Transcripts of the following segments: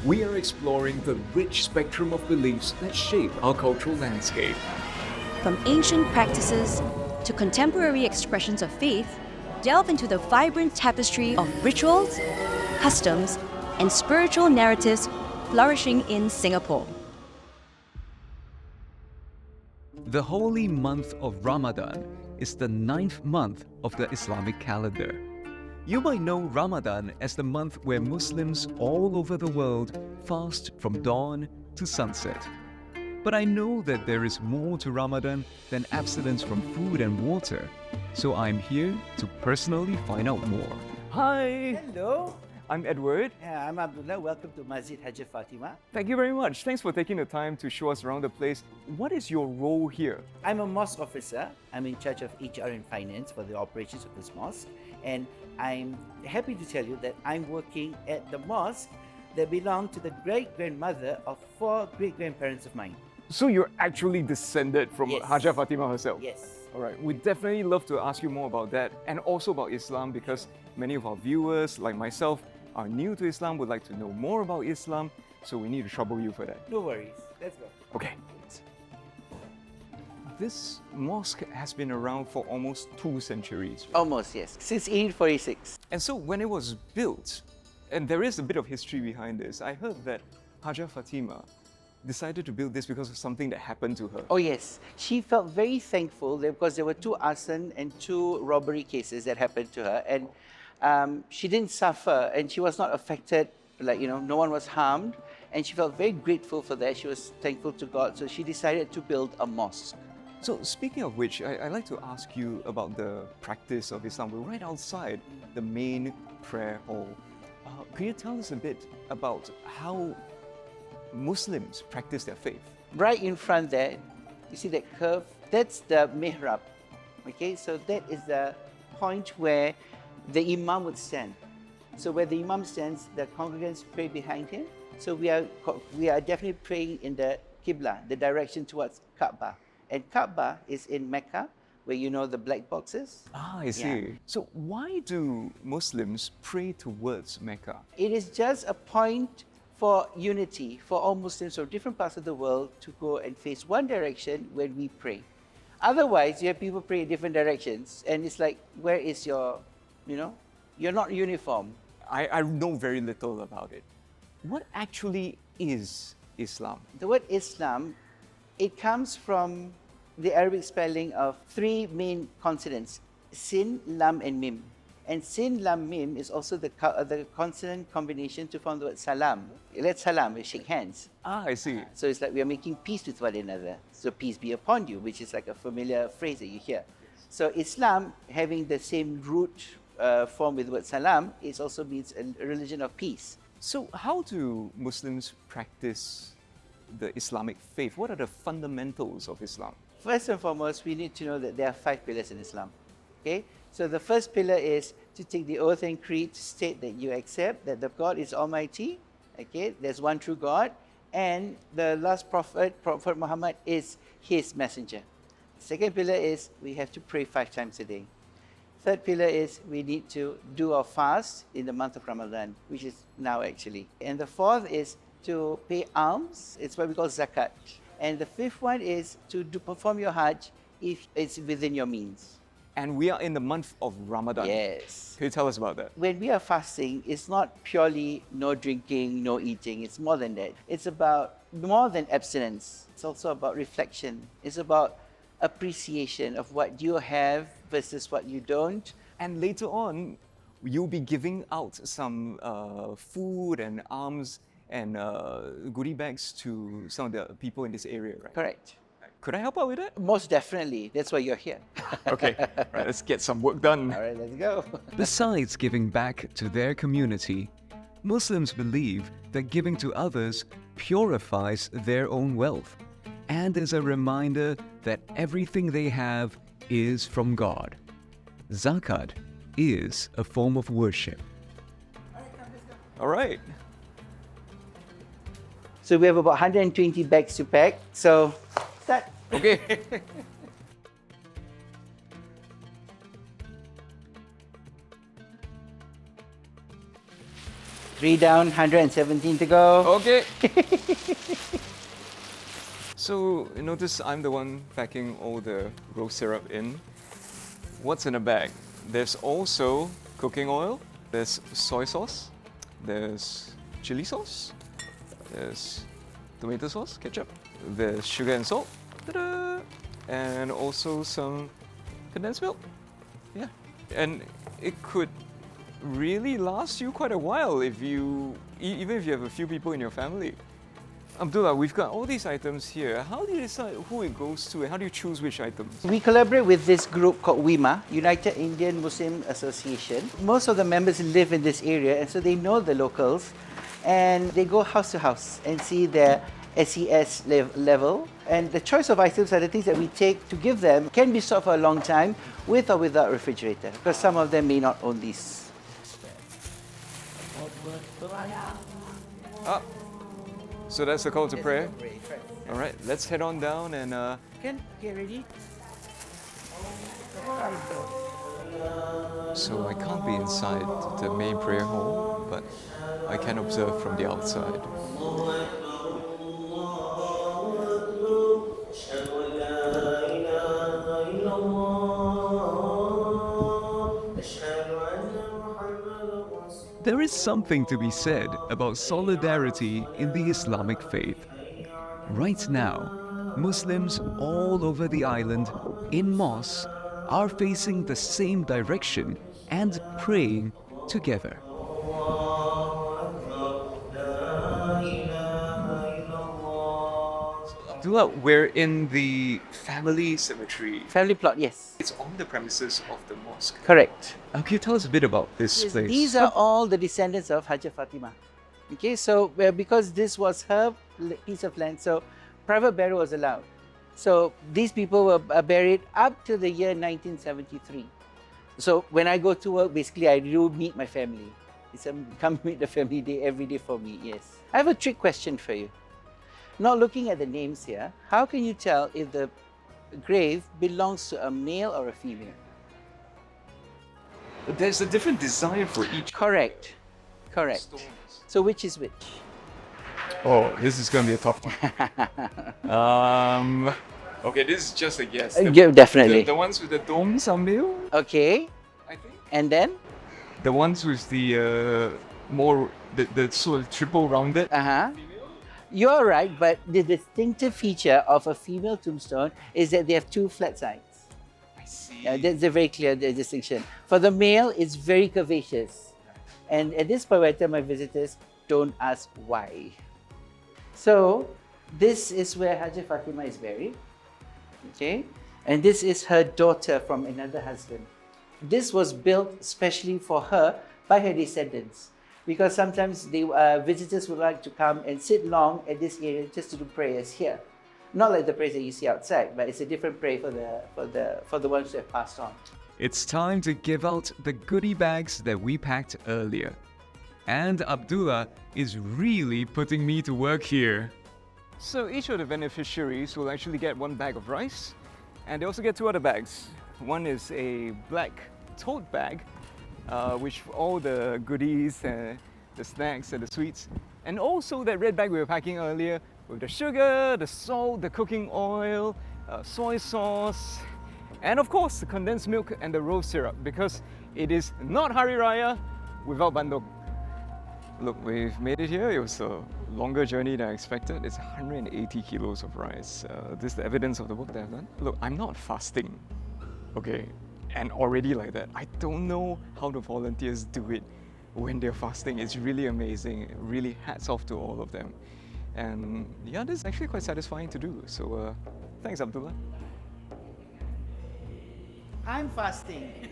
we are exploring the rich spectrum of beliefs that shape our cultural landscape. From ancient practices to contemporary expressions of faith, delve into the vibrant tapestry of rituals, customs, and spiritual narratives flourishing in Singapore. The holy month of Ramadan is the 9th month of the Islamic calendar. You might know Ramadan as the month where Muslims all over the world fast from dawn to sunset. But I know that there is more to Ramadan than abstinence from food and water, so I'm here to personally find out more. Hi, Hello. I'm Edward. Yeah, I'm Abdullah. Welcome to Masjid Hajjah Fatimah. Thank you very much. Thanks for taking the time to show us around the place. What is your role here? I'm a mosque officer. I'm in charge of HR and finance for the operations of this mosque. And I'm happy to tell you that I'm working at the mosque that belonged to the great-grandmother of 4 great-grandparents of mine. So you're actually descended from Yes. Hajjah Fatimah herself? Yes. All right, we'd definitely love to ask you more about that and also about Islam because many of our viewers, like myself, are new to Islam, would like to know more about Islam, so we need to trouble you for that. No worries. Let's go. Okay. This mosque has been around for almost 2 centuries. Almost, yes. Since 1846. And so when it was built, and there is a bit of history behind this, I heard that Hajjah Fatimah decided to build this because of something that happened to her. Oh, yes. She felt very thankful because there were 2 arson and 2 robbery cases that happened to her. And she didn't suffer and she was not affected, no one was harmed. And she felt very grateful for that. She was thankful to God. So she decided to build a mosque. So speaking of which, I'd like to ask you about the practice of Islam. We're right outside the main prayer hall. Could you tell us a bit about how Muslims practice their faith? Right in front there, you see that curve? That's the mihrab. Okay, so that is the point where the imam would stand. So where the imam stands, the congregants pray behind him. So we are definitely praying in the Qibla, the direction towards Kaaba. And Kaaba is in Mecca, where you know the black boxes. Ah, I see. Yeah. So why do Muslims pray towards Mecca? It is just a point for unity, for all Muslims from different parts of the world to go and face one direction when we pray. Otherwise, you have people pray in different directions, and it's like, where is your, you're not uniform. I know very little about it. What actually is Islam? The word Islam, it comes from the Arabic spelling of 3 main consonants, Sin, Lam, and Mim. And Sin, Lam, Mim is also the consonant combination to form the word salam. Let's salam, we shake hands. Ah, I see. So it's like we are making peace with one another. So peace be upon you, which is like a familiar phrase that you hear. So Islam, having the same root form with the word salam, it also means a religion of peace. So how do Muslims practice the Islamic faith? What are the fundamentals of Islam? First and foremost, we need to know that there are 5 pillars in Islam. Okay? So the first pillar is to take the oath and creed to state that you accept that the God is Almighty. Okay? There's one true God. And the last prophet, Prophet Muhammad, is his messenger. Second pillar is we have to pray 5 times a day. Third pillar is we need to do our fast in the month of Ramadan, which is now actually. And the fourth is to pay alms. It's what we call zakat. And the 5th one is to perform your Hajj if it's within your means. And we are in the month of Ramadan. Yes. Can you tell us about that? When we are fasting, it's not purely no drinking, no eating. It's more than that. It's about more than abstinence. It's also about reflection. It's about appreciation of what you have versus what you don't. And later on, you'll be giving out some food and alms and goodie bags to some of the people in this area, right? Correct. Could I help out with that? Most definitely. That's why you're here. Okay, right, let's get some work done. All right, let's go. Besides giving back to their community, Muslims believe that giving to others purifies their own wealth and is a reminder that everything they have is from God. Zakat is a form of worship. All right. So we have about 120 bags to pack. So start. Okay. 3 down, 117 to go. Okay. So, you notice I'm the one packing all the rose syrup in. What's in a bag? There's also cooking oil, there's soy sauce, there's chili sauce, there's tomato sauce, ketchup, there's sugar and salt, ta-da! And also some condensed milk. Yeah. And it could really last you quite a while if you, even if you have a few people in your family. Abdullah, we've got all these items here. How do you decide who it goes to and how do you choose which items? We collaborate with this group called WIMA, United Indian Muslim Association. Most of the members live in this area and so they know the locals and they go house to house and see their SES level. And the choice of items are the things that we take to give them can be stored for a long time with or without refrigerator because some of them may not own these. Ah, so that's the call to prayer. All right, let's head on down and Can get ready. so I can't be inside the main prayer hall, but I can observe from the outside. There is something to be said about solidarity in the Islamic faith. Right now, Muslims all over the island in mosques are facing the same direction and praying together. Abdullah, we're in the family cemetery. Family plot, yes. It's on the premises of the mosque. Correct. Can you tell us a bit about this Yes, place? these are all the descendants of Hajjah Fatimah. Okay, so because this was her piece of land, so private burial was allowed. So these people were buried up to the year 1973. So when I go to work, basically I do meet my family. It's a come meet the family day every day for me, yes. I have a trick question for you. Not looking at the names here, how can you tell if the grave belongs to a male or a female? There's a different design for each Correct. Correct. stone. So which is which? Oh, this is gonna be a tough one. Okay, this is just a guess. Yeah, definitely. The ones with the domes are male, Okay, I think. and then? The ones with the the sort of triple rounded. Uh-huh. You're right, but the distinctive feature of a female tombstone is that they have two flat sides. I see. That's a very clear distinction. For the male, it's very curvaceous. And at this point, I tell my visitors, don't ask why. So, this is where Hajjah Fatimah is buried. Okay? And this is her daughter from another husband. This was built specially for her by her descendants. Because sometimes visitors would like to come and sit long at this area just to do prayers here. Not like the prayers that you see outside, but it's a different prayer for the ones who have passed on. It's time to give out the goodie bags that we packed earlier. And Abdullah is really putting me to work here. So each of the beneficiaries will actually get one bag of rice, and they also get two other bags. One is a black tote bag, which all the goodies, the snacks and the sweets, and also that red bag we were packing earlier with the sugar, the salt, the cooking oil, soy sauce, and of course the condensed milk and the rose syrup, because it is not Hari Raya without bandung. Look, we've made it here. It was a longer journey than I expected. It's 180 kilos of rice. This is the evidence of the work that I've done. Look, I'm not fasting, okay? And already like that. I don't know how the volunteers do it when they're fasting. It's really amazing. Really hats off to all of them. And yeah, this is actually quite satisfying to do. So thanks, Abdullah. I'm fasting.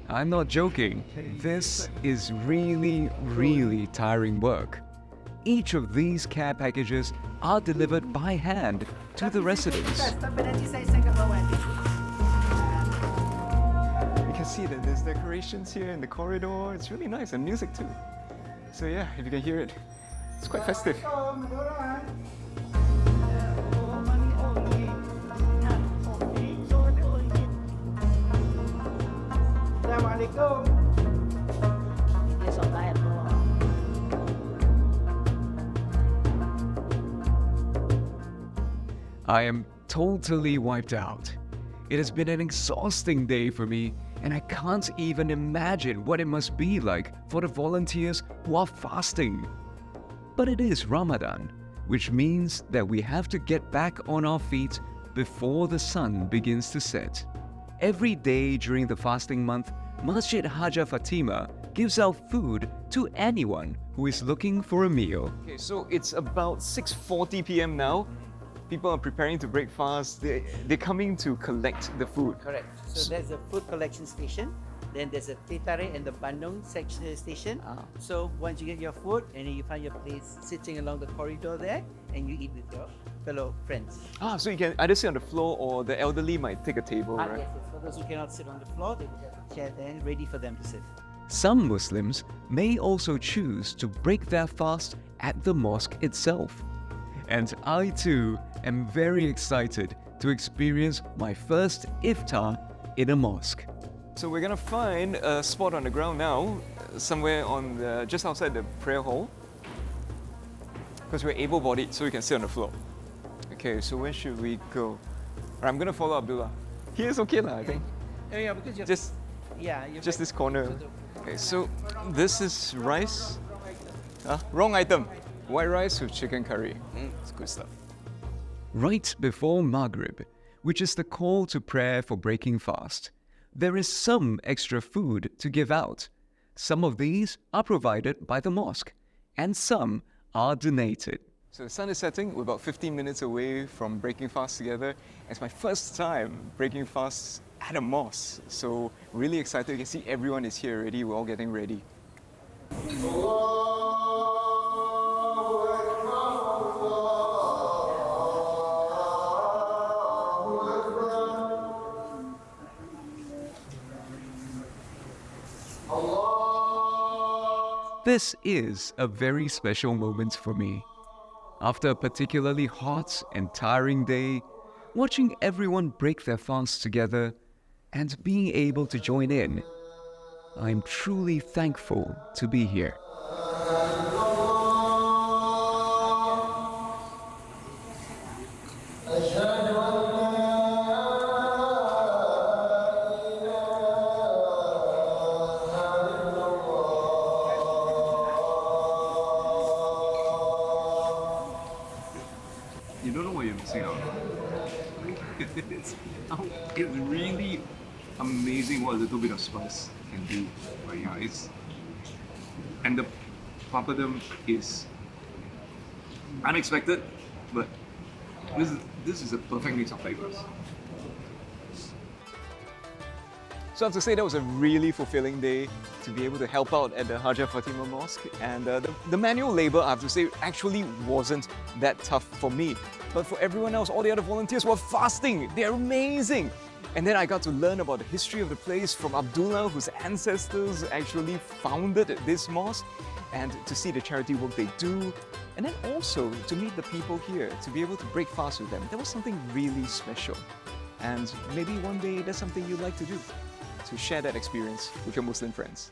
I'm not joking. This is really, really tiring work. Each of these care packages are delivered by hand to the residents. You can see that there's decorations here in the corridor. It's really nice, and music too. So yeah, if you can hear it, it's quite festive. I am totally wiped out. It has been an exhausting day for me, and I can't even imagine what it must be like for the volunteers who are fasting. But it is Ramadan, which means that we have to get back on our feet before the sun begins to set. Every day during the fasting month, Masjid Hajjah Fatimah gives out food to anyone who is looking for a meal. Okay, so it's about 6:40 p.m. now. People are preparing to break fast. They're coming to collect the food. Correct. So there's a food collection station. Then there's a teh tarik and the bandung station. So once you get your food and then you find your place sitting along the corridor there and you eat with your fellow friends. So you can either sit on the floor or the elderly might take a table, right? Yes, yes. For those who cannot sit on the floor, they will have a chair there ready for them to sit. Some Muslims may also choose to break their fast at the mosque itself. And I too am very excited to experience my first iftar in a mosque. So we're gonna find a spot on the ground now, somewhere on just outside the prayer hall, because we're able-bodied, so we can sit on the floor. Okay, so where should we go? Alright, I'm gonna follow Abdullah. Here's okay lah, I think. Oh yeah, because you're Just you're just right. this corner. Okay, so this is rice. Wrong item. White rice with chicken curry. It's good stuff. Right before Maghrib, which is the call to prayer for breaking fast, there is some extra food to give out. Some of these are provided by the mosque, and some are donated. So the sun is setting. We're about 15 minutes away from breaking fast together. It's my first time breaking fast at a mosque. So really excited. You can see everyone is here already. We're all getting ready. This is a very special moment for me. After a particularly hot and tiring day, watching everyone break their fast together and being able to join in, I'm truly thankful to be here. You don't know what you're missing out. It's really amazing what a little bit of spice can do. Right? Yeah, and the papadum is unexpected, but this is a perfect mix of flavors. So I have to say that was a really fulfilling day to be able to help out at the Hajjah Fatimah Mosque. And the manual labor, I have to say, actually wasn't that tough for me. But for everyone else, all the other volunteers were fasting. They're amazing. And then I got to learn about the history of the place from Abdullah, whose ancestors actually founded this mosque, and to see the charity work they do. And then also to meet the people here, to be able to break fast with them. That was something really special. And maybe one day that's something you'd like to do, to share that experience with your Muslim friends.